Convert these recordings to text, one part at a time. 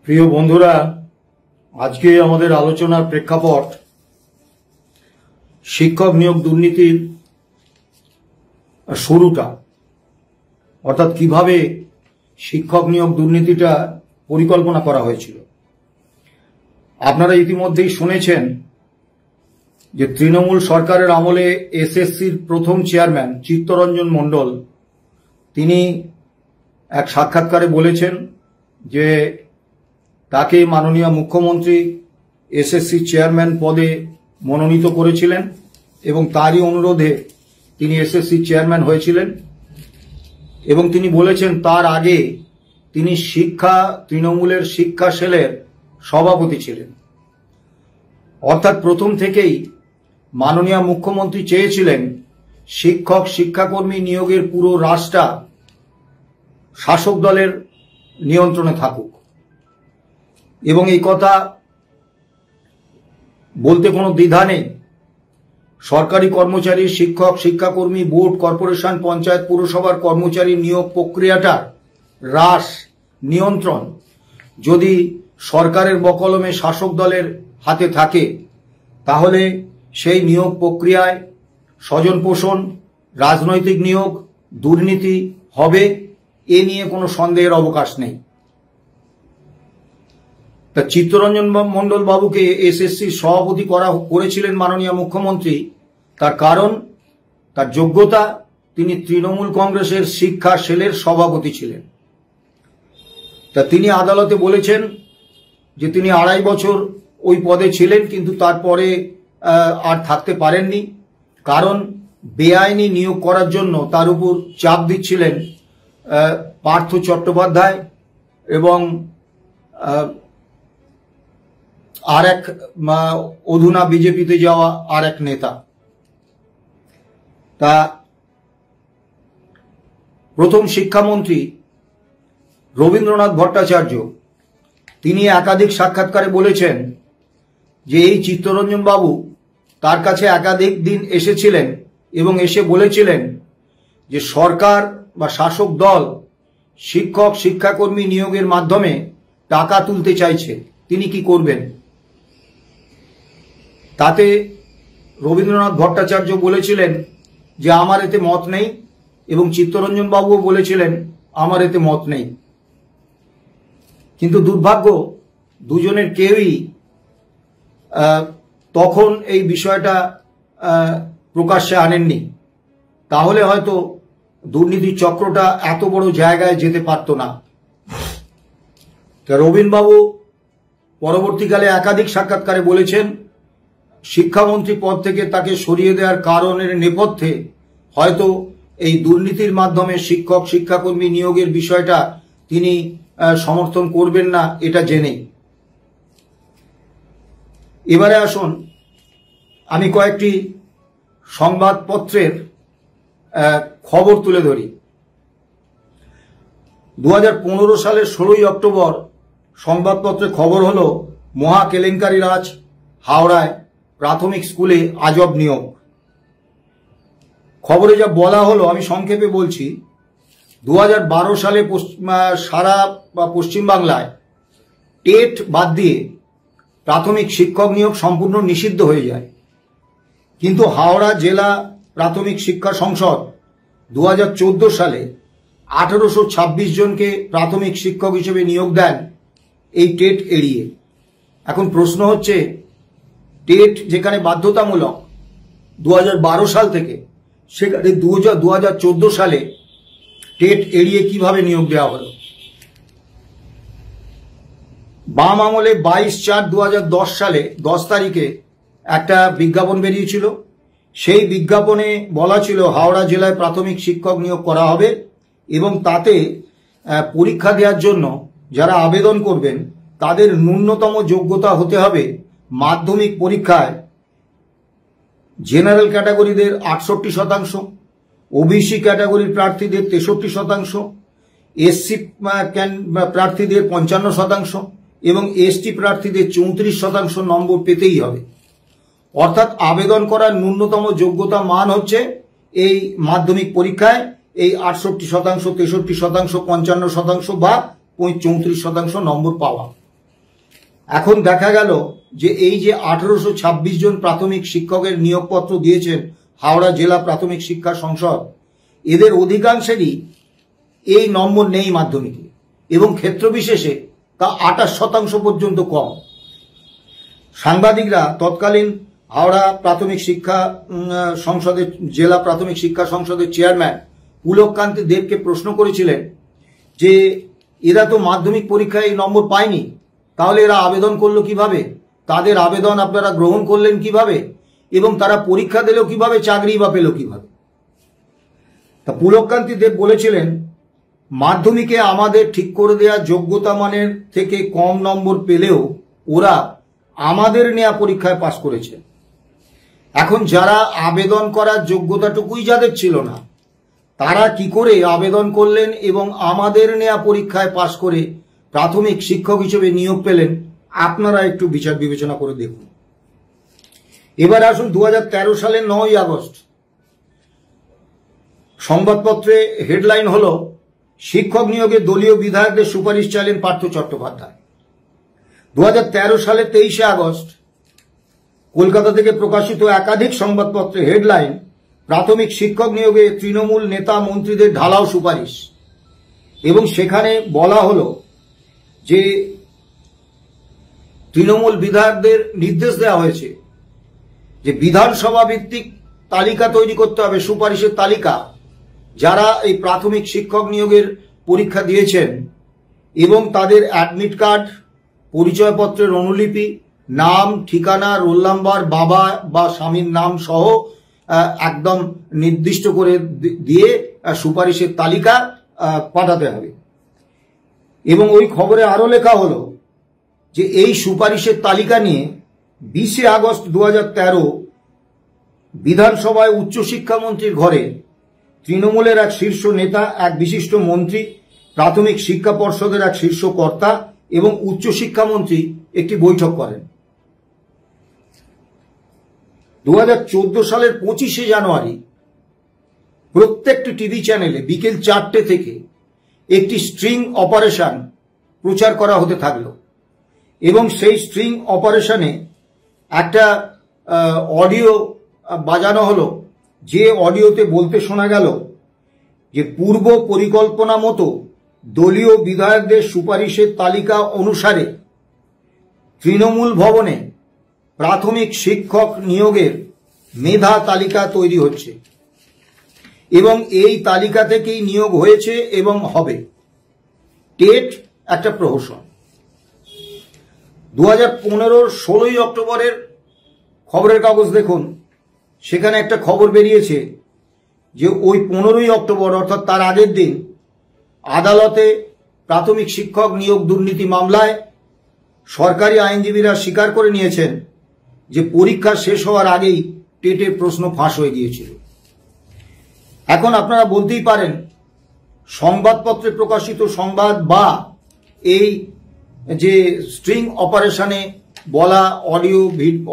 প্রিয় বন্ধুরা, আজকে আমাদের আলোচনার প্রেক্ষাপট শিক্ষক নিয়োগ দুর্নীতির শুরুটা, অর্থাৎ কিভাবে শিক্ষক নিয়োগ দুর্নীতিটা পরিকল্পনা করা হয়েছিল। আপনারা ইতিমধ্যেই শুনেছেন যে তৃণমূল সরকারের আমলে এসএসসির প্রথম চেয়ারম্যান চিত্তরঞ্জন মণ্ডল তিনি এক সাক্ষাৎকারে বলেছেন যে তাকে মাননীয় মুখ্যমন্ত্রী এসএসসি চেয়ারম্যান পদে মনোনীত করেছিলেন এবং তারই অনুরোধে তিনি এসএসসি চেয়ারম্যান হয়েছিলেন। এবং তিনি বলেছেন তার আগে তিনি তৃণমূলের শিক্ষা সেলের সভাপতি ছিলেন। অর্থাৎ প্রথম থেকেই মাননীয় মুখ্যমন্ত্রী চেয়েছিলেন শিক্ষক শিক্ষাকর্মী নিয়োগের পুরো রাশটা শাসক দলের নিয়ন্ত্রণে থাকুক। এবং এই কথা বলতে কোনো দ্বিধা নেই। সরকারি কর্মচারী, শিক্ষক শিক্ষাকর্মী, বোর্ড, কর্পোরেশন, পঞ্চায়েত, পুরসভার কর্মচারী নিয়োগ প্রক্রিয়াটার হ্রাস নিয়ন্ত্রণ যদি সরকারের বকলমে শাসক দলের হাতে থাকে, তাহলে সেই নিয়োগ প্রক্রিয়ায় স্বজন পোষণ, রাজনৈতিক নিয়োগ, দুর্নীতি হবে, এ নিয়ে কোনো সন্দেহের অবকাশ নেই। তা চিত্তরঞ্জন মণ্ডল বাবুকে এসএসসির সভাপতি করেছিলেন মাননীয় মুখ্যমন্ত্রী, তার কারণ তার যোগ্যতা, তিনি তৃণমূল কংগ্রেসের শিক্ষা সেলের সভাপতি ছিলেন। তা তিনি আদালতে বলেছেন যে তিনি 2.5 বছর ওই পদে ছিলেন, কিন্তু তারপরে আর থাকতে পারেননি, কারণ বেআইনি নিয়োগ করার জন্য তার উপর চাপ দিচ্ছিলেন পার্থ চট্টোপাধ্যায় এবং আর এক অধুনা বিজেপিতে যাওয়া আর এক নেতা। তা প্রথম শিক্ষামন্ত্রী রবীন্দ্রনাথ ভট্টাচার্য তিনি একাধিক সাক্ষাৎকারে বলেছেন যে এই চিত্তরঞ্জন বাবু তার কাছে একাধিক দিন এসেছিলেন এবং এসে বলেছিলেন যে সরকার বা শাসক দল শিক্ষক শিক্ষাকর্মী নিয়োগের মাধ্যমে টাকা তুলতে চাইছে, তিনি কি করবেন। তাতে রবীন্দ্রনাথ ভট্টাচার্য বলেছিলেন যে আমার এতে মত নেই, এবং চিত্তরঞ্জন বাবুও বলেছিলেন আমার এতে মত নেই। কিন্তু দুর্ভাগ্য, দুজনের কেউই তখন এই বিষয়টা প্রকাশ্যে আনেননি, তাহলে হয়তো দুর্নীতির চক্রটা এত বড় জায়গায় যেতে পারত না। রবীনবাবু পরবর্তীকালে একাধিক সাক্ষাৎকারে বলেছেন শিক্ষামন্ত্রী পদ থেকে তাকে সরিয়ে দেওয়ার কারণের নেপথ্যে হয়তো এই দুর্নীতির মাধ্যমে শিক্ষক শিক্ষাকর্মী নিয়োগের বিষয়টা তিনি সমর্থন করবেন না, এটা জেনেই। এবারে আসুন আমি কয়েকটি সংবাদপত্রের খবর তুলে ধরি। 2015 সালের 16ই অক্টোবর সংবাদপত্রে খবর হলো মহা কেলেঙ্কারি রাজ, হাওড়ায় প্রাথমিক স্কুলে আজব নিয়োগ। খবরে যা বলা হলো আমি সংক্ষেপে বলছি। 2012 সালে সারা পশ্চিমবাংলায় টেট বাদ দিয়ে প্রাথমিক শিক্ষক নিয়োগ সম্পূর্ণ নিষিদ্ধ হয়ে যায়, কিন্তু হাওড়া জেলা প্রাথমিক শিক্ষা সংসদ 2014 সালে 1826 জনকে প্রাথমিক শিক্ষক হিসেবে নিয়োগ দেন এই টেট এড়িয়ে। এখন প্রশ্ন হচ্ছে, টেট যেখানে বাধ্যতামূলক 2012 সাল থেকে, সেখানে 2014 সালে টেট এড়িয়ে কিভাবে নিয়োগ দেওয়া হলো। বাম আমলে 22/4/2010 সালে 10 তারিখে একটা বিজ্ঞাপন বেরিয়েছিল। সেই বিজ্ঞাপনে বলা ছিল হাওড়া জেলায় প্রাথমিক শিক্ষক নিয়োগ করা হবে এবং তাতে পরীক্ষা দেওয়ার জন্য যারা আবেদন করবেন তাদের ন্যূনতম যোগ্যতা হতে হবে মাধ্যমিক পরীক্ষায় জেনারেল ক্যাটাগরিদের 68%, ওবিসি ক্যাটাগরির প্রার্থীদের 63%, এসসি প্রার্থীদের 55% এবং এসটি প্রার্থীদের 34% নম্বর পেতেই হবে। অর্থাৎ আবেদন করার ন্যূনতম যোগ্যতা মান হচ্ছে এই মাধ্যমিক পরীক্ষায় এই 68%, 63%, 55% বা 34% নম্বর পাওয়া। এখন দেখা গেল যে এই যে 1826 জন প্রাথমিক শিক্ষকের নিয়োগপত্র দিয়েছেন হাওড়া জেলা প্রাথমিক শিক্ষা সংসদ, এদের অধিকাংশেরই এই নম্বর নেই মাধ্যমিকে, এবং ক্ষেত্র বিশেষে তা 28% পর্যন্ত কম। সাংবাদিকরা তৎকালীন হাওড়া প্রাথমিক শিক্ষা সংসদের জেলা প্রাথমিক শিক্ষা সংসদের চেয়ারম্যান পুলককান্তি দেবকে প্রশ্ন করেছিলেন যে এরা তো মাধ্যমিক পরীক্ষায় এই নম্বর পায়নি, তাহলে এরা আবেদন করলো কিভাবে, তাদের আবেদন আপনারা গ্রহণ করলেন কিভাবে, এবং তারা পরীক্ষা দিল কিভাবে, চাকরি বা পেল কিভাবে। তা পুলককান্তি দেব বলেছিলেন, মাধ্যমিকে আমাদের ঠিক করে দেওয়া যোগ্যতা মানের থেকে কম নম্বর পেলেও ওরা আমাদের নেওয়া পরীক্ষায় পাশ করেছে। এখন যারা আবেদন করার যোগ্যতাটুকুই যাদের ছিল না, তারা কি করে আবেদন করলেন এবং আমাদের নেওয়া পরীক্ষায় পাশ করে প্রাথমিক শিক্ষক হিসেবে নিয়োগ পেলেন, আপনারা একটু বিচার বিবেচনা করে দেখুন। এবার আসুন 2013 সালের 9ই আগস্ট সংবাদপত্রে হেডলাইন হলো, শিক্ষক নিয়োগে দলীয় বিধায়কদের সুপারিশ চাইলেন পার্থ চট্টোপাধ্যায়। 2013 সালের 23শে আগস্ট কলকাতা থেকে প্রকাশিত একাধিক সংবাদপত্রে হেডলাইন, প্রাথমিক শিক্ষক নিয়োগে তৃণমূল নেতা মন্ত্রীদের ঢালাও সুপারিশ, এবং সেখানে বলা হলো যে তৃণমূল বিধায়কদের নির্দেশ দেওয়া হয়েছে যে বিধানসভা ভিত্তিক তালিকা তৈরি করতে হবে, সুপারিশের তালিকা, যারা এই প্রাথমিক শিক্ষক নিয়োগের পরীক্ষা দিয়েছেন এবং তাদের অ্যাডমিট কার্ড, পরিচয়পত্রের অনুলিপি, নাম, ঠিকানা, রোল নাম্বার, বাবা বা স্বামীর নাম সহ একদম নির্দিষ্ট করে দিয়ে সুপারিশের তালিকা পাঠাতে হবে। এবং ওই খবরে আরো লেখা হলো যে এই সুপারিশের তালিকা নিয়ে 20শে আগস্ট 2013 বিধানসভায় উচ্চশিক্ষামন্ত্রীর ঘরে তৃণমূলের এক শীর্ষ নেতা, এক বিশিষ্ট মন্ত্রী, প্রাথমিক শিক্ষা পর্ষদের এক শীর্ষ কর্তা এবং উচ্চশিক্ষামন্ত্রী একটি বৈঠক করেন। 2014 সালের 25শে জানুয়ারি প্রত্যেকটি টিভি চ্যানেলে বিকেল 4টে থেকে একটি স্ট্রিং অপারেশন প্রচার করা হতে থাকলো, এবং সেই স্ট্রিং অপারেশনে একটা অডিও বাজানো হলো, যে অডিওতে বলতে শোনা গেল যে পূর্ব পরিকল্পনা মতো দলীয় বিধায়কদের সুপারিশের তালিকা অনুসারে তৃণমূল ভবনে প্রাথমিক শিক্ষক নিয়োগের মেধা তালিকা তৈরি হচ্ছে এবং এই তালিকা থেকেই নিয়োগ হয়েছে এবং হবে। টেট একটা প্রহসন। 2015 16ই অক্টোবরের খবরের কাগজ দেখুন, সেখানে একটা খবর বেরিয়েছে যে ওই 15ই অক্টোবর অর্থাৎ তার আগের দিন আদালতে প্রাথমিক শিক্ষক নিয়োগ দুর্নীতি মামলায় সরকারি আইনজীবীরা স্বীকার করে নিয়েছেন যে পরীক্ষা শেষ হওয়ার আগেই টেটের প্রশ্ন ফাঁস হয়ে গিয়েছিল। এখন আপনারা বলতেই পারেন, সংবাদপত্রে প্রকাশিত সংবাদ বা এই যে স্ট্রিং অপারেশনে বলা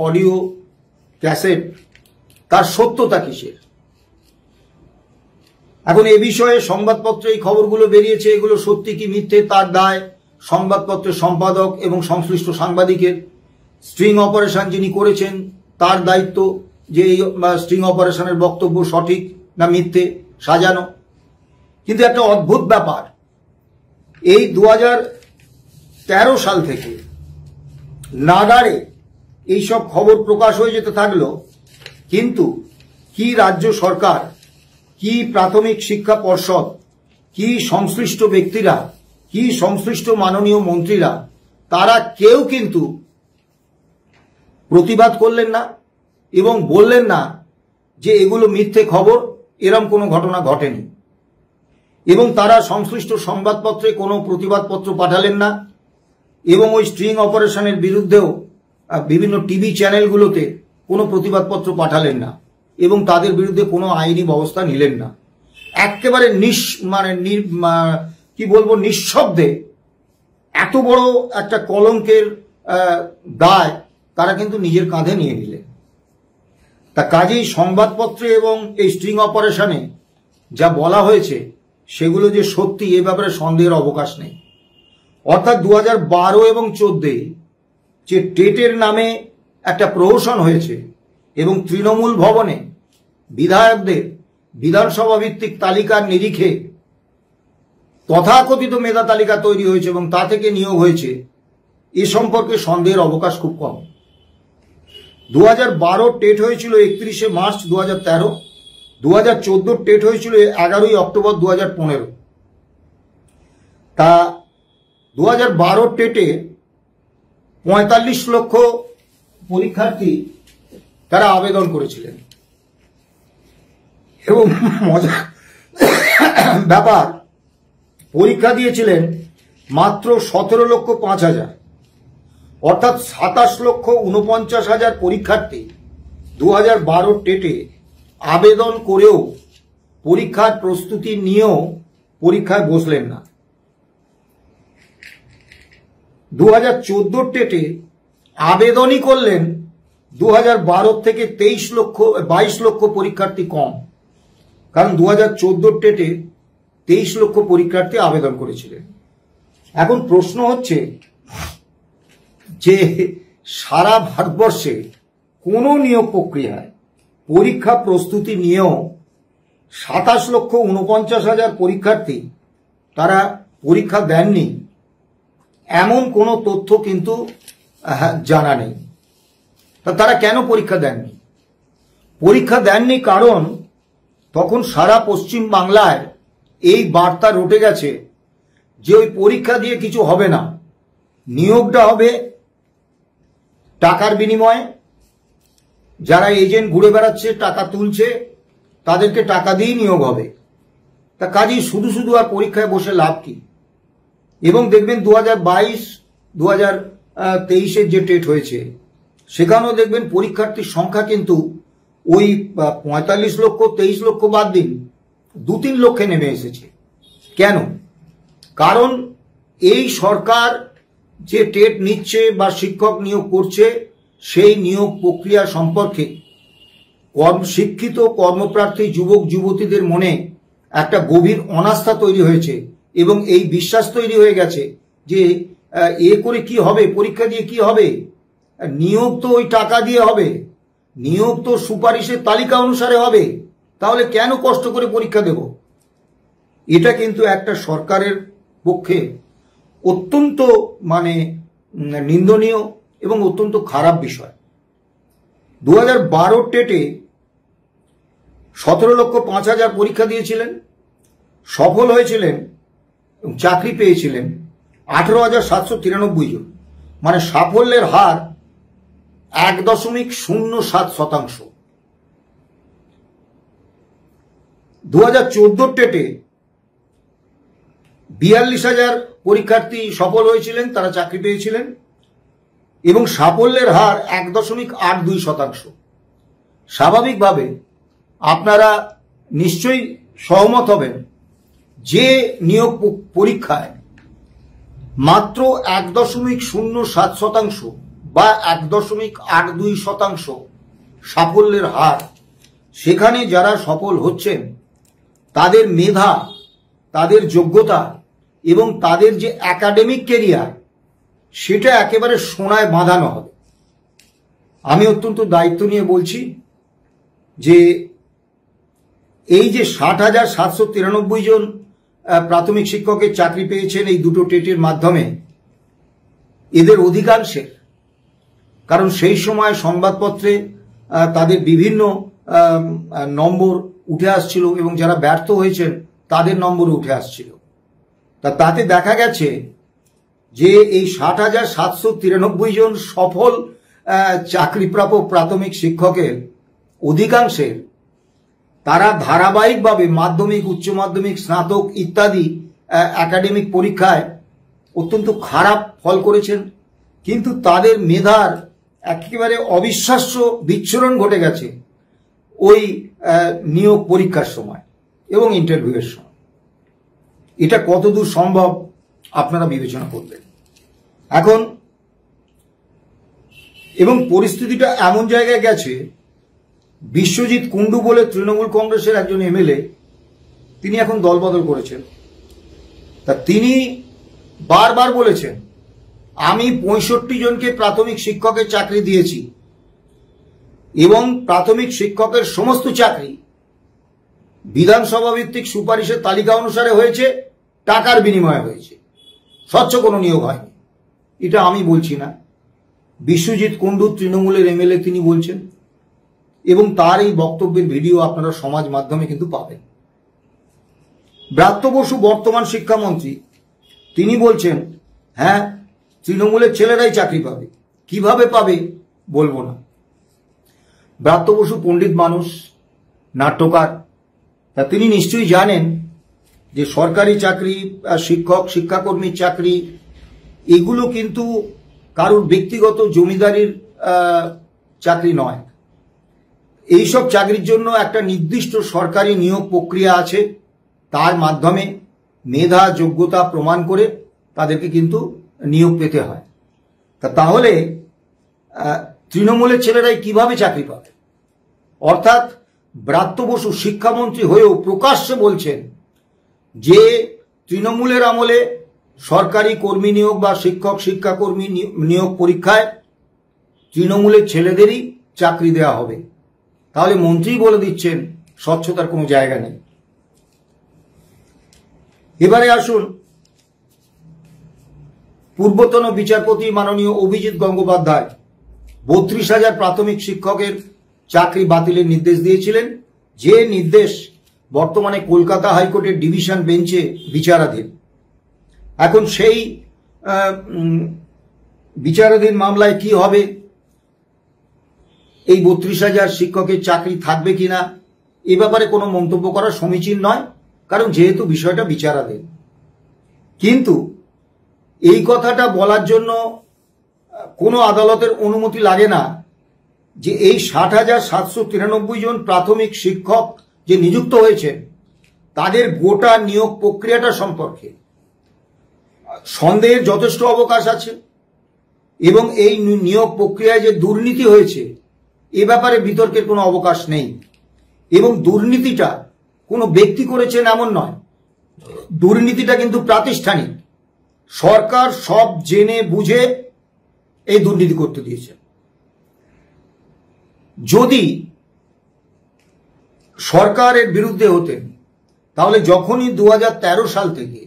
অডিও ক্যাসেট, তার সত্যতা কিসের? এখন এ বিষয়ে সংবাদপত্রে এই খবরগুলো বেরিয়েছে, এগুলো সত্যি কি মিথ্যে তার দায় সংবাদপত্রের সম্পাদক এবং সংশ্লিষ্ট সাংবাদিকের। স্ট্রিং অপারেশন যিনি করেছেন তার দায়িত্ব যে এই স্ট্রিং অপারেশনের বক্তব্য সঠিক না মিথ্যে, সাজানো। কিন্তু একটা অদ্ভুত ব্যাপার, এই 2013 সাল থেকে নাগাড়ে এইসব খবর প্রকাশ হয়ে যেতে থাকলো, কিন্তু কি রাজ্য সরকার, কি প্রাথমিক শিক্ষা পর্ষদ, কি সংশ্লিষ্ট ব্যক্তিরা, কি সংশ্লিষ্ট মাননীয় মন্ত্রীরা, তারা কেউ কিন্তু প্রতিবাদ করলেন না এবং বললেন না যে এগুলো মিথ্যে খবর, এরম কোনো ঘটনা ঘটেনি। এবং তারা সংশ্লিষ্ট সংবাদপত্রে কোনো প্রতিবাদপত্র পাঠালেন না এবং ওই স্ট্রিং অপারেশনের বিরুদ্ধেও বিভিন্ন টিভি চ্যানেলগুলোতে কোনো প্রতিবাদপত্র পাঠালেন না এবং তাদের বিরুদ্ধে কোনো আইনি ব্যবস্থা নিলেন না। একেবারে নিঃশব্দে এত বড় একটা কলঙ্কের দায় তারা কিন্তু নিজের কাঁধে নিয়ে নিলেন। তা কাজেই সংবাদপত্রে এবং এই স্ট্রিং অপারেশনে যা বলা হয়েছে সেগুলো যে সত্যি, এ ব্যাপারে সন্দেহের অবকাশ নেই। অর্থাৎ 2012 এবং 2014 যে টেটের নামে একটা প্রহসন হয়েছে এবং তৃণমূল ভবনে বিধায়কদের বিধানসভা ভিত্তিক তালিকার নিরিখে তথাকথিত মেধা তালিকা তৈরি হয়েছে এবং তা থেকে নিয়োগ হয়েছে, এ সম্পর্কে সন্দেহের অবকাশ খুব কম। 2012 টেট হয়েছিল 31শে মার্চ 2013, 2014 টেট হয়েছিল 11ই অক্টোবর 2015। তা 2012 টেটে 45 লক্ষ পরীক্ষার্থী তারা আবেদন করেছিলেন এবং মজা ব্যাপার, পরীক্ষা দিয়েছিলেন মাত্র 17,05,000, অর্থাৎ 27,49,000 পরীক্ষার্থী 2012 টেটে আবেদন করেও পরীক্ষার প্রস্তুতি নিয়েও পরীক্ষায় বসলেন না। 2014 টেটে আবেদনই করলেন 2012 থেকে 22 লক্ষ পরীক্ষার্থী কম, কারণ 2014 টেটে 23 লক্ষ পরীক্ষার্থী আবেদন করেছিলেন। এখন প্রশ্ন হচ্ছে যে সারা ভারতবর্ষে কোনো নিয়োগ প্রক্রিয়ায় পরীক্ষা প্রস্তুতি নিয়েও 27,49,000 পরীক্ষার্থী তারা পরীক্ষা দেননি, এমন কোনো তথ্য কিন্তু জানা নেই। তারা কেন পরীক্ষা দেননি? পরীক্ষা দেননি কারণ তখন সারা পশ্চিম বাংলায় এই বার্তা রটে গেছে যে ওই পরীক্ষা দিয়ে কিছু হবে না, নিয়োগটা হবে টাকার বিনিময়ে। যারা এজেন্ট ঘুরে বেড়াচ্ছে, টাকা তুলছে, তাদেরকে টাকা দিয়েই নিয়োগ হবে। তা কাজেই শুধু শুধু আর পরীক্ষায় বসে লাভ কি? এবং দেখবেন 2022, 2023-এর যে টেট হয়েছে সেখানেও দেখবেন পরীক্ষার্থীর সংখ্যা কিন্তু ওই 45 লক্ষ, 23 লক্ষ বাদ দিন, 2-3 লক্ষে নেমে এসেছে। কেন? কারণ এই সরকার যে টেট নিচ্ছে বা শিক্ষক নিয়োগ করছে সেই নিয়োগ প্রক্রিয়া সম্পর্কে শিক্ষিত কর্মপ্রার্থী যুবক যুবতীদের মনে একটা গভীর অনাস্থা তৈরি হয়েছে এবং এই বিশ্বাস তৈরি হয়ে গেছে যে এ করে কি হবে, পরীক্ষা দিয়ে কি হবে, নিয়োগ তো ওই টাকা দিয়ে হবে, নিয়োগ তো সুপারিশের তালিকা অনুসারে হবে, তাহলে কেন কষ্ট করে পরীক্ষা দেব? এটা কিন্তু একটা সরকারের পক্ষে অত্যন্ত নিন্দনীয় এবং অত্যন্ত খারাপ বিষয়। 2012 টেটে 17,05,000 পরীক্ষা দিয়েছিলেন, সফল হয়েছিলেন, চাকরি পেয়েছিলেন 18,793 জন, মানে সাফল্যের হার 1.07%। 2014 টেটে 42,000 পরীক্ষার্থী সফল হয়েছিলেন, তারা চাকরি পেয়েছিলেন এবং সাফল্যের হার 1.82%। স্বাভাবিকভাবে আপনারা নিশ্চয়ই সহমত হবেন যে নিয়োগ পরীক্ষায় মাত্র 1.07% বা 1.82% সাফল্যের হার, সেখানে যারা সফল হচ্ছেন তাদের মেধা, তাদের যোগ্যতা এবং তাদের যে একাডেমিক ক্যারিয়ার সেটা একেবারে সোনায় বাঁধানো হবে। আমি অত্যন্ত দায়িত্ব নিয়ে বলছি যে এই যে 60,793 জন প্রাথমিক শিক্ষকের চাকরি পেয়েছেন এই দুটো টেটের মাধ্যমে, এদের অধিকাংশের, কারণ সেই সময় সংবাদপত্রে তাদের বিভিন্ন নম্বর উঠে আসছিল এবং যারা ব্যর্থ হয়েছেন তাদের নম্বর উঠে আসছিল। তাতে দেখা গেছে যে এই 60,793 জন সফল চাকরিপ্রাপক প্রাথমিক শিক্ষকের অধিকাংশের তারা ধারাবাহিকভাবে মাধ্যমিক, উচ্চ মাধ্যমিক, স্নাতক ইত্যাদি একাডেমিক পরীক্ষায় অত্যন্ত খারাপ ফল করেছেন, কিন্তু তাদের মেধার একেবারে অবিশ্বাস্য বিচ্ছুরণ ঘটে গেছে ওই নিয়োগ পরীক্ষার সময় এবং ইন্টারভিউয়ের সময়। এটা কতদূর সম্ভব আপনারা বিবেচনা করবেন এখন। এবং পরিস্থিতিটা এমন জায়গায় গেছে, বিশ্বজিৎ কুন্ডু বলে তৃণমূল কংগ্রেসের একজন এমএলএ, তিনি এখন দলবদল করেছেন। তা তিনি বারবার বলেছেন আমি 65 জনকে প্রাথমিক শিক্ষকের চাকরি দিয়েছি এবং প্রাথমিক শিক্ষকের সমস্ত চাকরি বিধানসভা ভিত্তিক সুপারিশের তালিকা অনুসারে হয়েছে, টাকার বিনিময়ে হয়েছে, স্বচ্ছ কোনো নিয়োগ হয়নি। এটা আমি বলছি না, বিশ্বজিৎ কুণ্ডু তৃণমূলের এমএলএ তিনি বলছেন, এবং তার এই বক্তব্যের ভিডিও আপনারা সমাজ মাধ্যমে কিন্তু পাবেন। ব্রাত্য বসু বর্তমান শিক্ষামন্ত্রী, তিনি বলছেন হ্যাঁ তৃণমূলের ছেলেরাই চাকরি পাবে, কিভাবে পাবে বলবো না। ব্রাত্য বসু পণ্ডিত মানুষ, নাট্যকার, তা তিনি নিশ্চয়ই জানেন যে সরকারি চাকরি, শিক্ষক শিক্ষাকর্মীর চাকরি এগুলো কিন্তু কারোর ব্যক্তিগত জমিদারির চাকরি নয়। এইসব চাকরির জন্য একটা নির্দিষ্ট সরকারি নিয়োগ প্রক্রিয়া আছে, তার মাধ্যমে মেধা যোগ্যতা প্রমাণ করে তাদেরকে কিন্তু নিয়োগ পেতে হয়। তাহলে তৃণমূলের ছেলেরাই কিভাবে চাকরি পাবে? অর্থাৎ ব্রাত্য বসু শিক্ষামন্ত্রী হয়েও প্রকাশ্যে বলছেন যে তৃণমূলের আমলে সরকারি কর্মী নিয়োগ বা শিক্ষক শিক্ষাকর্মী নিয়োগ পরীক্ষায় তৃণমূলের ছেলেদেরই চাকরি দেওয়া হবে। তাহলে মন্ত্রী বলে দিচ্ছেন স্বচ্ছতার কোনো জায়গা নেই। এবারে আসুন পূর্বতন বিচারপতি মাননীয় অভিজিৎ গঙ্গোপাধ্যায় 32,000 প্রাথমিক শিক্ষকের চাকরি বাতিলের নির্দেশ দিয়েছিলেন, যে নির্দেশ বর্তমানে কলকাতা হাইকোর্টের ডিভিশন বেঞ্চে বিচারাধীন। এখন সেই বিচারাধীন মামলায় কি হবে, এই 32,000 শিক্ষকের চাকরি থাকবে কিনা এ ব্যাপারে কোনো মন্তব্য করা সমীচীন নয়, কারণ যেহেতু বিষয়টা বিচারাধীন। কিন্তু এই কথাটা বলার জন্য কোনো আদালতের অনুমতি লাগে না যে এই 60,793 জন প্রাথমিক শিক্ষক যে নিযুক্ত হয়েছেন তাদের গোটা নিয়োগ প্রক্রিয়াটা সম্পর্কে সন্দেহের যথেষ্ট অবকাশ আছে, এবং এই নিয়োগ প্রক্রিয়ায় যে দুর্নীতি হয়েছে এ ব্যাপারে বিতর্কের কোনো অবকাশ নেই। এবং দুর্নীতিটা কোনো ব্যক্তি করেছেন এমন নয়, দুর্নীতিটা কিন্তু প্রাতিষ্ঠানিক। সরকার সব জেনে বুঝে এই দুর্নীতি করতে দিয়েছে। যদি সরকারের বিরুদ্ধে হতেন তাহলে যখনই 2013 সাল থেকে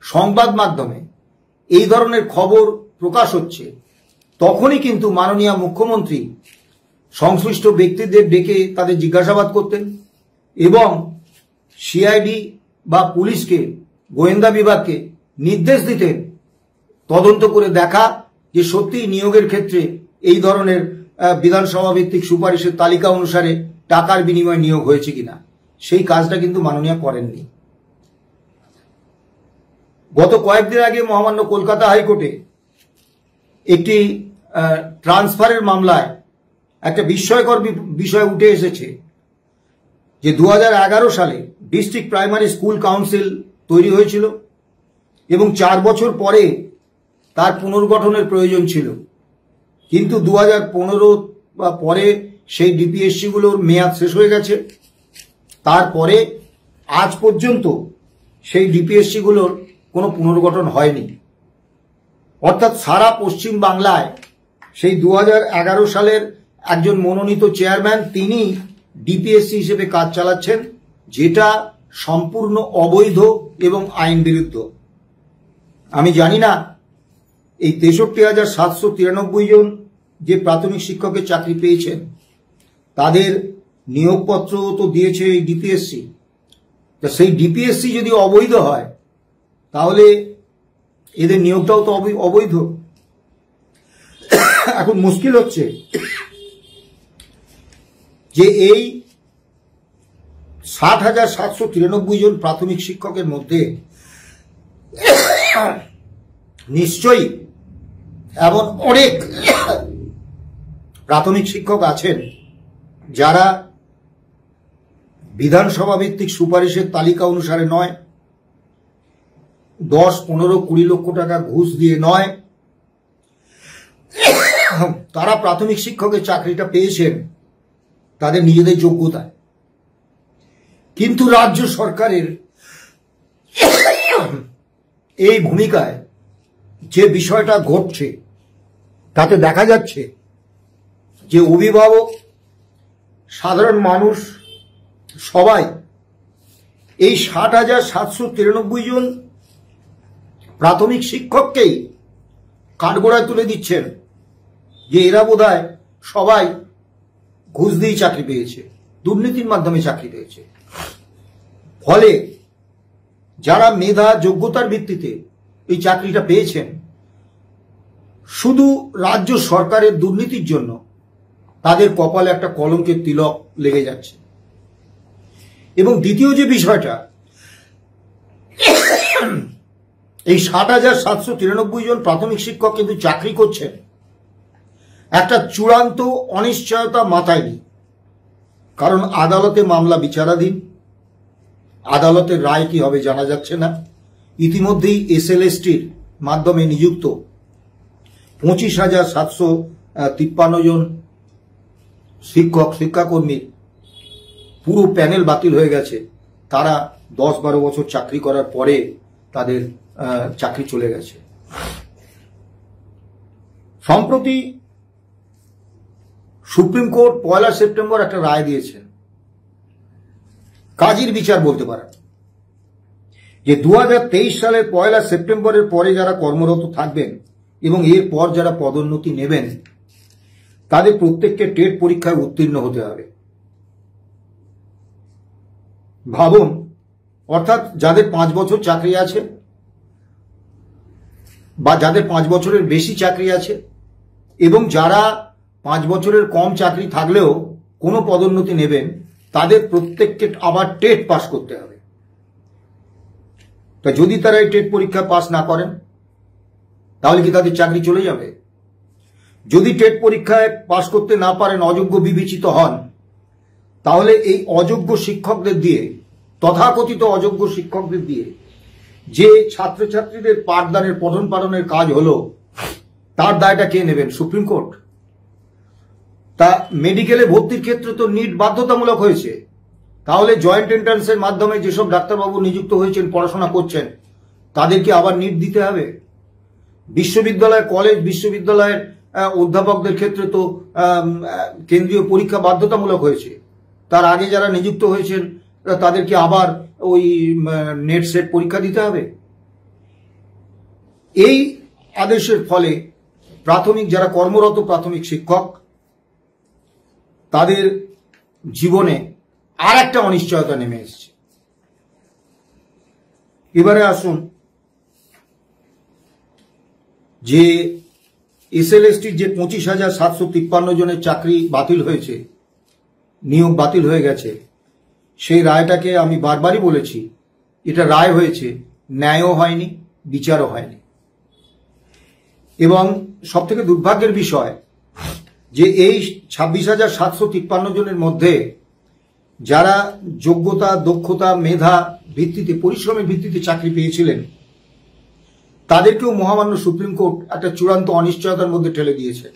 সংবাদ মাধ্যমে এই ধরনের খবর প্রকাশ হচ্ছে তখনই কিন্তু মাননীয় মুখ্যমন্ত্রী সংশ্লিষ্ট ব্যক্তিদের ডেকে তাদের জিজ্ঞাসাবাদ করতেন এবং সিআইডি বা পুলিশকে, গোয়েন্দা বিভাগকে নির্দেশ দিতেন তদন্ত করে দেখা যে সত্যি নিয়োগের ক্ষেত্রে এই ধরনের বিধানসভা ভিত্তিক সুপারিশের তালিকা অনুসারে টাকার বিনিময়ে নিয়োগ হয়েছে কিনা। সেই কাজটা কিন্তু মাননীয় করেননি। গত কয়েকদিন আগে মহামান্য কলকাতা হাইকোর্টে একটি ট্রান্সফারের মামলায় একটা বিস্ময়কর বিষয় উঠে এসেছে যে 2011 সালে ডিস্ট্রিক্ট প্রাইমারি স্কুল কাউন্সিল তৈরি হয়েছিল এবং 4 বছর পরে তার পুনর্গঠনের প্রয়োজন ছিল, কিন্তু 2015 বা পরে সেই ডিপিএসসি গুলোর মেয়াদ শেষ হয়ে গেছে। তারপরে আজ পর্যন্ত সেই ডিপিএসসি গুলোর কোনো পুনর্গঠন হয়নি। অর্থাৎ সারা পশ্চিম বাংলায় সেই 2011 সালের একজন মনোনীত চেয়ারম্যান তিনি ডিপিএসসি হিসেবে কাজ চালাচ্ছেন, যেটা সম্পূর্ণ অবৈধ এবং আইন বিরুদ্ধ। আমি জানি না এই 63,793 জন যে প্রাথমিক শিক্ষকের চাকরি পেয়েছেন তাদের নিয়োগপত্র তো দিয়েছে এই ডিপিএসসি, তা সেই ডিপিএসসি যদি অবৈধ হয় তাহলে এদের নিয়োগটাও তো অবৈধ। এখন মুশকিল হচ্ছে যে এই 60,793 জন প্রাথমিক শিক্ষকের মধ্যে নিশ্চয়ই এমন অনেক প্রাথমিক শিক্ষক আছেন যারা বিধানসভা ভিত্তিক সুপারিশের তালিকা অনুসারে নয়, 10, 15, 20 লক্ষ টাকা ঘুষ দিয়ে নয়, তারা প্রাথমিক শিক্ষকের চাকরিটা পেয়েছেন তাদের নিজেদের যোগ্যতায়। কিন্তু রাজ্য সরকারের এই ভূমিকায় যে বিষয়টা ঘটছে তাতে দেখা যাচ্ছে যে অভিভাবক, সাধারণ মানুষ সবাই এই 60,793 জন প্রাথমিক শিক্ষককেই কাঠগড়ায় তুলে দিচ্ছেন যে এরা বোধহয় সবাই ঘুষ দিয়ে চাকরি পেয়েছে, দুর্নীতির মাধ্যমে চাকরি পেয়েছে। ফলে যারা মেধা যোগ্যতার ভিত্তিতে এই চাকরিটা পেয়েছেন, শুধু রাজ্য সরকারের দুর্নীতির জন্য তাদের কপালে একটা কলঙ্কের তিলক লেগে যাচ্ছে। এবং দ্বিতীয় যে বিষয়টা, এই 60,793 জন প্রাথমিক শিক্ষক কিন্তু চাকরি করছেন একটা চূড়ান্ত অনিশ্চয়তা মাথায় নেই। কারণ আদালতে মামলা বিচারাধীন, আদালতের রায় কি হবে জানা যাচ্ছে না। ইতিমধ্যেই এসএলএসটির মাধ্যমে নিযুক্ত 25,753 জন শিক্ষক শিক্ষাকর্মী পুরো প্যানেল বাতিল হয়ে গেছে। তারা 10-12 বছর চাকরি করার পরে তাদের চাকরি চলে গেছে। সম্প্রতি সুপ্রিম কোর্ট 1 সেপ্টেম্বর একটা রায় দিয়েছেন, কাজীর বিচার বলতে পারেন, যে 2023 সালের 1 সেপ্টেম্বরের পরে যারা কর্মরত থাকবেন এবং এরপর যারা পদোন্নতি নেবেন তাদের প্রত্যেককে টেট পরীক্ষায় উত্তীর্ণ হতে হবে। ভাবুন, অর্থাৎ যাদের 5 বছর চাকরি আছে বা যাদের 5 বছরের বেশি চাকরি আছে এবং যারা 5 বছরের কম চাকরি থাকলেও কোনো পদোন্নতি নেবেন, তাদের প্রত্যেককে আবার টেট পাস করতে হবে। তা যদি তারা এই টেট পরীক্ষা পাস না করেন তাহলে কি তাদের চাকরি চলে যাবে? যদি টেট পরীক্ষায় পাস করতে না পারেন, অযোগ্য বিবেচিত হন, তাহলে এই অযোগ্য শিক্ষকদের দিয়ে, তথাকথিত অযোগ্য শিক্ষকদের দিয়ে যে ছাত্রছাত্রীদের পাঠদানের পঠন পাঠনের কাজ হলো, তার দায়টা কে নেবেন? Supreme court. তা মেডিকেলে ভর্তির ক্ষেত্রে তো নিট বাধ্যতামূলক হয়েছে, তাহলে জয়েন্ট এন্ট্রান্সের মাধ্যমে যেসব ডাক্তারবাবু নিযুক্ত হয়েছেন, পড়াশোনা করছেন, তাদেরকে আবার নিট দিতে হবে। বিশ্ববিদ্যালয়, কলেজ, বিশ্ববিদ্যালয়ের অধ্যাপকদের ক্ষেত্রে তো কেন্দ্রীয় পরীক্ষা বাধ্যতামূলক হয়েছে। তার আগে যারা নিযুক্ত হয়েছেন তাদেরকে আবার ওই নেট সেট পরীক্ষা দিতে হবে। এই আদেশের ফলে প্রাথমিক যারা কর্মরত প্রাথমিক শিক্ষক, তাদের জীবনে আর একটা অনিশ্চয়তা নেমে এসেছে। এবারে আসুন, যে এসএলএসটির যে 25,753 জনের চাকরি বাতিল হয়েছে, নিয়োগ বাতিল হয়ে গেছে, সেই রায়টাকে আমি বারবারই বলেছি, এটা রায় হয়েছে, ন্যায়ও হয়নি, বিচারও হয়নি। এবং সবথেকে দুর্ভাগ্যের বিষয় যে এই 26,753 জনের মধ্যে যারা যোগ্যতা, দক্ষতা, মেধা ভিত্তিতে, পরিশ্রমের ভিত্তিতে চাকরি পেয়েছিলেন, তাদেরকেও মহামান্য সুপ্রিম কোর্ট একটা চূড়ান্ত অনিশ্চয়তার মধ্যে ঠেলে দিয়েছে।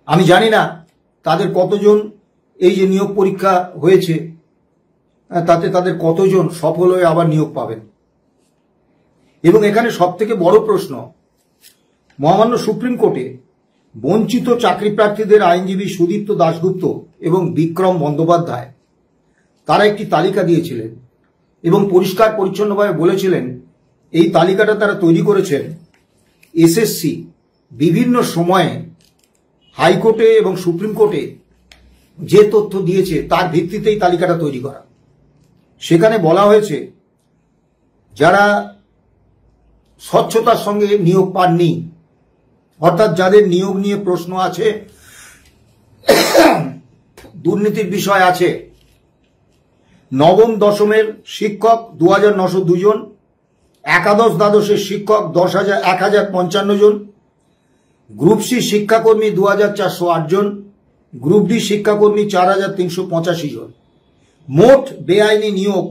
আমি জানি না তাদের কতজন এই যে নিয়োগ পরীক্ষা হয়েছে তাতে তাদের কতজন সফল হয়ে আবার নিয়োগ পাবেন। এবং এখানে সবথেকে বড় প্রশ্ন, মহামান্য সুপ্রিম কোর্টে বঞ্চিত চাকরি প্রার্থীদের আইনজীবী সুদীপ্ত দাশগুপ্ত এবং বিক্রম বন্দ্যোপাধ্যায় তারা একটি তালিকা দিয়েছিলেন এবং পরিষ্কার পরিচ্ছন্নভাবে বলেছিলেন এই তালিকাটা তারা তৈরি করেছেন এসএসসি বিভিন্ন সময়ে হাইকোর্টে এবং সুপ্রিম কোর্টে যে তথ্য দিয়েছে তার ভিত্তিতেই তালিকাটা তৈরি করা। সেখানে বলা হয়েছে যারা স্বচ্ছতার সঙ্গে নিয়োগ পাননি, অর্থাৎ যাদের নিয়োগ নিয়ে প্রশ্ন আছে, দুর্নীতির বিষয় আছে, নবম দশমের শিক্ষক 2,902 জন, একাদশ দ্বাদশের শিক্ষক 1,055 জন, গ্রুপ সি শিক্ষাকর্মী 2,408 জন, গ্রুপ ডি শিক্ষাকর্মী 4,385 জন, মোট বেআইনি নিয়োগ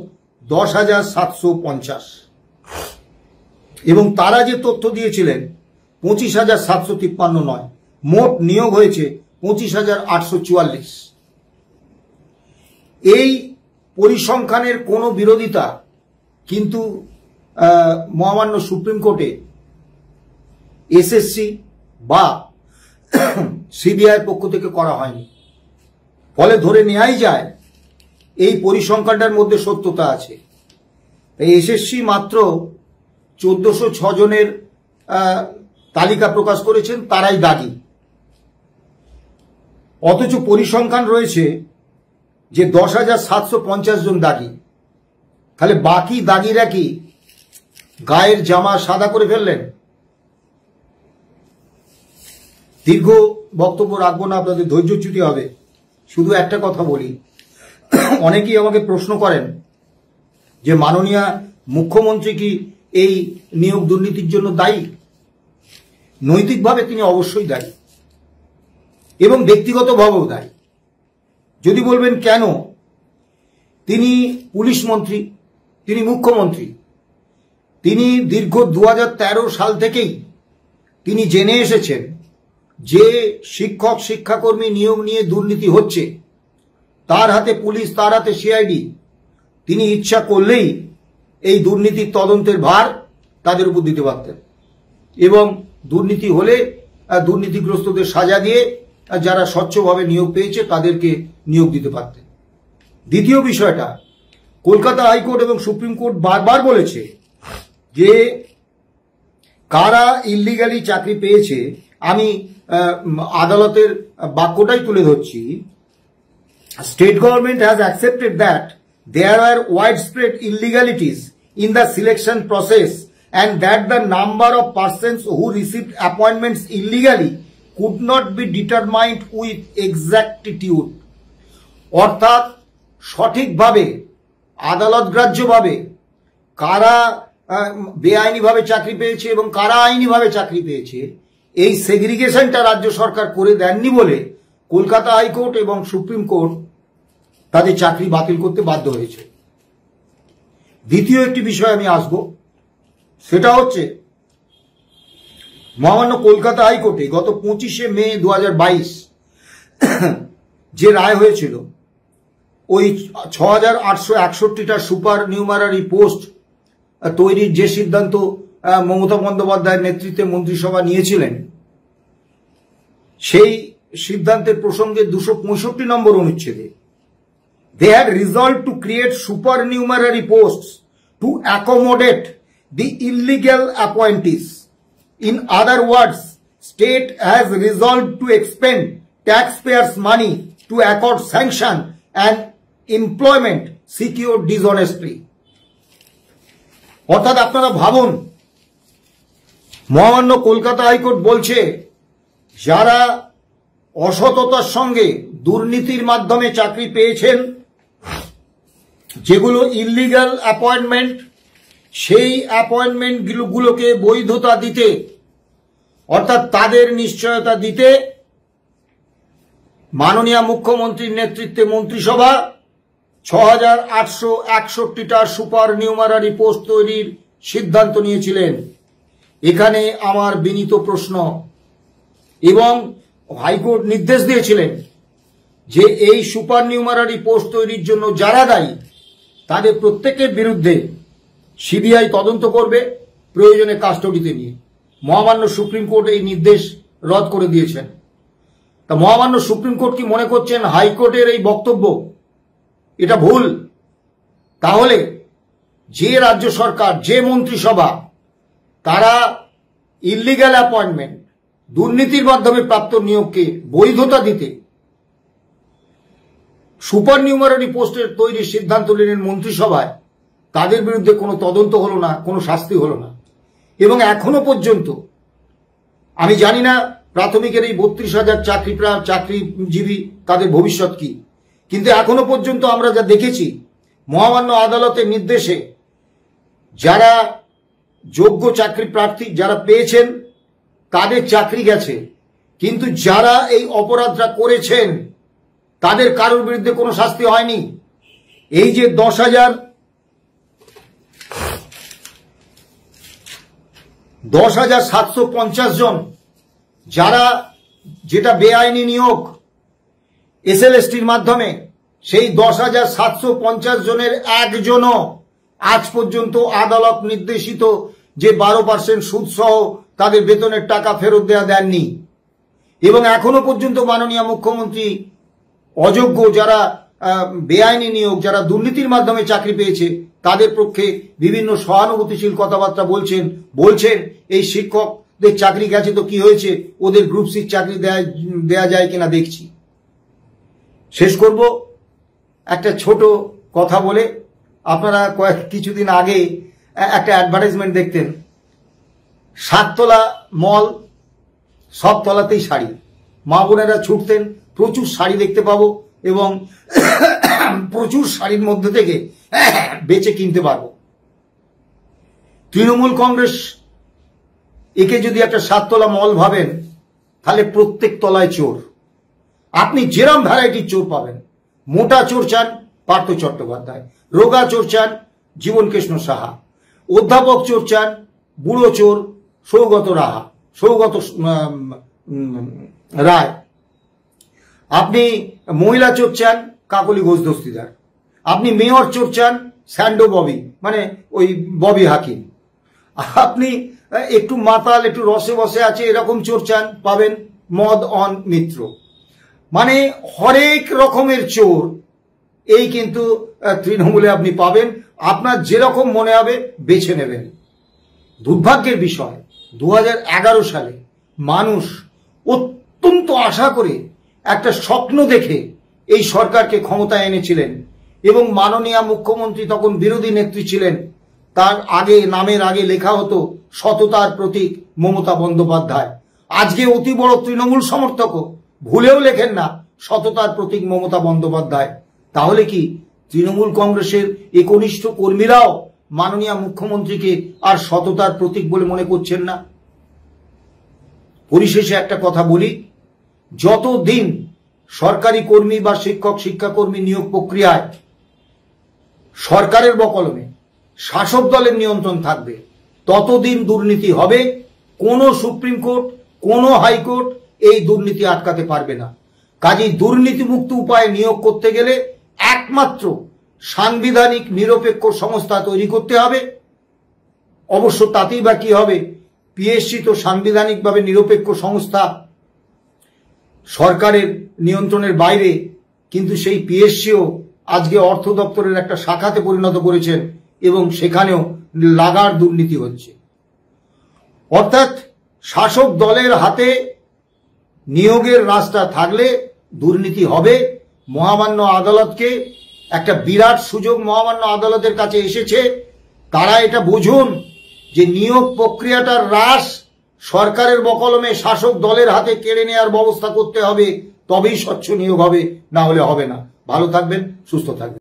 10,750। এবং তারা যে তথ্য দিয়েছিলেন 25,753 নয়, মোট নিয়োগ হয়েছে 25,844। এই পরিসংখ্যানের কোনো বিরোধিতা কিন্তু মহামান্য সুপ্রিম কোর্টে এসএসসি বা সিবিআইয়ের পক্ষ থেকে করা হয়নি। ফলে ধরে নেওয়াই যায় এই পরিসংখ্যানটার মধ্যে সত্যতা আছে। এসএসসি মাত্র 1406 জনের তালিকা প্রকাশ করেছেন, তারাই দাগী। অথচ পরিসংখ্যান রয়েছে যে 10,750 জন দাগী। তাহলে বাকি দাগীরা কি গায়ের জামা সাদা করে ফেললেন? দীর্ঘ বক্তব্য রাখবো না, আপনাদের ধৈর্যচ্যুতি হবে। শুধু একটা কথা বলি, অনেকেই আমাকে প্রশ্ন করেন যে মাননীয় মুখ্যমন্ত্রী কি এই নিয়োগ দুর্নীতির জন্য দায়ী? নৈতিকভাবে তিনি অবশ্যই দায়ী এবং ব্যক্তিগতভাবেও দায়ী। যদি বলবেন কেন, তিনি পুলিশ মন্ত্রী, তিনি মুখ্যমন্ত্রী, তিনি দীর্ঘ 2013 সাল থেকেই তিনি জেনে এসেছেন যে শিক্ষক শিক্ষাকর্মী নিয়োগ নিয়ে দুর্নীতি হচ্ছে, তার হাতে পুলিশ, তার হাতে সিআইডি। তিনি ইচ্ছা করলেই এই দুর্নীতির তদন্তের ভার তাদের উপর দিতে পারতেন এবং দুর্নীতি হলে দুর্নীতিগ্রস্তদের সাজা দিয়ে যারা স্বচ্ছভাবে নিয়োগ পেয়েছে তাদেরকে নিয়োগ দিতে পারতেন। দ্বিতীয় বিষয়টা, কলকাতা হাইকোর্ট এবং সুপ্রিম কোর্ট বারবার বলেছে যে কারা ইল্লিগালি চাকরি পেয়েছে। আমি আদালতের বাক্যটাই তুলে ধরছি। State government has accepted that there are widespread illegalities in the selection process and that the number of persons who received appointments illegally could not be determined with exactitude। অর্থাৎ সঠিকভাবে আদালতগ্রাহ্যভাবে কারা বেআইনিভাবে চাকরি পেয়েছে এবং কারা আইনিভাবে চাকরি পেয়েছে, এই সেগ্রিগেশনটা রাজ্য সরকার করে দেননি বলে কলকাতা হাইকোর্ট এবং সুপ্রিম কোর্ট তাদের চাকরি বাতিল করতে বাধ্য হয়েছে। দ্বিতীয় একটি বিষয় আমি আসব, সেটা হচ্ছে মহামান্য কলকাতা হাইকোর্টে গত 25শে মে 2022 যে রায় হয়েছিল, ওই 6,861টা সুপার নিউমারারি পোস্ট তৈরির যে সিদ্ধান্ত মমতা বন্দ্যোপাধ্যায়ের নেতৃত্বে মন্ত্রিসভা নিয়েছিলেন, সেই সিদ্ধান্তের প্রসঙ্গে 265 নম্বর অনুচ্ছেদে they had resolved to create supernumerary posts to accommodate the illegal appointees. In other words, state has resolved to expend taxpayers' money to accord sanction and employment secured dishonestly. অর্থাৎ আপনারা ভাবুন, মহামান্য কলকাতা হাইকোর্ট বলছে যারা অসততার সঙ্গে দুর্নীতির মাধ্যমে চাকরি পেয়েছেন, যেগুলো ইল্লিগাল অ্যাপয়েন্টমেন্ট, সেই অ্যাপয়েন্টমেন্টগুলোকে বৈধতা দিতে, অর্থাৎ তাদের নিশ্চয়তা দিতে মাননীয় মুখ্যমন্ত্রীর নেতৃত্বে মন্ত্রিসভা 6,861টা সুপার নিউমারারি পোস্ট তৈরির সিদ্ধান্ত নিয়েছিলেন। এখানে আমার বিনীত প্রশ্ন, এবং হাইকোর্ট নির্দেশ দিয়েছিলেন যে এই সুপার নিউমারারি পোস্ট তৈরির জন্য যারা দায়ী তাদের প্রত্যেকের বিরুদ্ধে সিবিআই তদন্ত করবে, প্রয়োজনে কাস্টডিতে নিয়ে। মহামান্য সুপ্রিম কোর্ট এই নির্দেশ রদ করে দিয়েছেন। তা মহামান্য সুপ্রিম কোর্ট কি মনে করছেন হাইকোর্টের এই বক্তব্য এটা ভুল? তাহলে যে রাজ্য সরকার, যে মন্ত্রিসভা তারা ইল্লিগাল অ্যাপয়েন্টমেন্ট, দুর্নীতির মাধ্যমে প্রাপ্ত নিয়োগকে বৈধতা দিতে সুপার নিউমারারি পোস্টের তৈরির সিদ্ধান্ত নিলেন মন্ত্রিসভায়, তাদের বিরুদ্ধে কোনো তদন্ত হলো না, কোনো শাস্তি হলো না। এবং এখনো পর্যন্ত আমি জানি না প্রাথমিকের এই 32,000 চাকরিজীবী তাদের ভবিষ্যৎ কি, কিন্তু এখনো পর্যন্ত আমরা যা দেখেছি, মহামান্য আদালতের নির্দেশে যারা যোগ্য চাকরি প্রার্থী যারা পেয়েছেন তাদের চাকরি গেছে, কিন্তু যারা এই অপরাধটা করেছেন তাদের কারোর বিরুদ্ধে কোনো শাস্তি হয়নি। এই যে 10,750 জন যারা যেটা বেআইনি নিয়োগ এসএলএসটির মাধ্যমে, সেই 10,750 জনের একজনও আজ পর্যন্ত আদালত নির্দেশিত যে 12% সুদ সহ তাদের বেতনের টাকা ফেরত দেননি। এবং এখনো পর্যন্ত মাননীয় মুখ্যমন্ত্রী অযোগ্য যারা বেআইনি নিয়োগ, যারা দুর্নীতির মাধ্যমে চাকরি পেয়েছে, তাদের পক্ষে বিভিন্ন সহানুভূতিশীল কথাবার্তা বলছেন এই শিক্ষকদের চাকরি গেছে তো কি হয়েছে, ওদের গ্রুপ সি চাকরি দেয়া যায় কিনা দেখছি। শেষ করব একটা ছোট কথা বলে। আপনারা কিছুদিন আগে একটা অ্যাডভার্টাইজমেন্ট দেখতেন, 7 তলা মল, সব তলাতেই শাড়ি, মা বোনেরা ছুটতেন প্রচুর শাড়ি দেখতে পাবো এবং প্রচুর শাড়ির মধ্যে থেকে বেছে কিনতে পারবো। তৃণমূল কংগ্রেস একে যদি একটা 7 তলা মল ভাবেন, তাহলে প্রত্যেক তলায় চোর। আপনি যেরম ভ্যারাইটির চোর পাবেন। মোটা চোর চান পার্থ চট্টোপাধ্যায়, রোগা চোর চান জীবনকৃষ্ণ সাহা, অধ্যাপক চোর চান বুড়ো চোর সৌগত রায়, আপনি মহিলা চোর চান কাকলি ঘোষ দস্তিদার, আপনি মেয়র চোর চান স্যান্ডো ববি, মানে ওই ববি হাকিম, আপনি একটু মাতাল একটু রসে বসে আছে এরকম চোর চান পাবেন মদ অন মিত্র। মানে হরেক রকমের চোর এই কিন্তু তৃণমূলে আপনি পাবেন। আপনার যেরকম মনে হবে বেছে নেবেন। দুর্ভাগ্যের বিষয়, 2011 সালে মানুষ অত্যন্ত আশা করে একটা স্বপ্ন দেখে এই সরকারকে ক্ষমতায় এনেছিলেন এবং মাননীয় মুখ্যমন্ত্রী তখন বিরোধী নেত্রী ছিলেন। তার আগে নামের আগে লেখা হতো সততার প্রতীক মমতা বন্দ্যোপাধ্যায়। আজকে অতি বড় তৃণমূল সমর্থকও ভুলেও লেখেন না সততার প্রতীক মমতা বন্দ্যোপাধ্যায়। তাহলে কি তৃণমূল কংগ্রেসের একনিষ্ঠ কর্মীরাও মাননীয় মুখ্যমন্ত্রীকে আর সততার প্রতীক বলে মনে করছেন না? পরিশেষে একটা কথা বলি, যতদিন সরকারি কর্মী বা শিক্ষাকর্মী নিয়োগ প্রক্রিয়ায় সরকারের বকলমে শাসক দলের নিয়ন্ত্রণ থাকবে, ততদিন দুর্নীতি হবে। কোনো সুপ্রিম কোর্ট, কোনো হাইকোর্ট এই দুর্নীতি আটকাতে পারবে না। কাজেই দুর্নীতিমুক্ত উপায়ে নিয়োগ করতে গেলে একমাত্র সাংবিধানিক নিরপেক্ষ সংস্থা তৈরি করতে হবে। অবশ্য তাতেই বা কি হবে, পিএসসি তো সাংবিধানিকভাবে নিরপেক্ষ সংস্থা, সরকারের নিয়ন্ত্রণের বাইরে, কিন্তু সেই পিএসসিও আজকে অর্থ দপ্তরের একটা শাখাতে পরিণত করেছেন এবং সেখানেও লাগার দুর্নীতি হচ্ছে। অর্থাৎ শাসক দলের হাতে নিয়োগের রাস্তা থাকলে দুর্নীতি হবে। মহামান্য আদালতকে একটা বিরাট সুযোগ মহামান্য আদালতের কাছে এসেছে। তারা এটা বুঝুন যে নিয়োগ প্রক্রিয়াটার হ্রাস সরকারের বকলমে শাসক দলের হাতে কেড়ে নেওয়ার ব্যবস্থা করতে হবে, তবেই স্বচ্ছ নিয়োগ হবে, না হলে হবে না। ভালো থাকবেন, সুস্থ থাকবেন।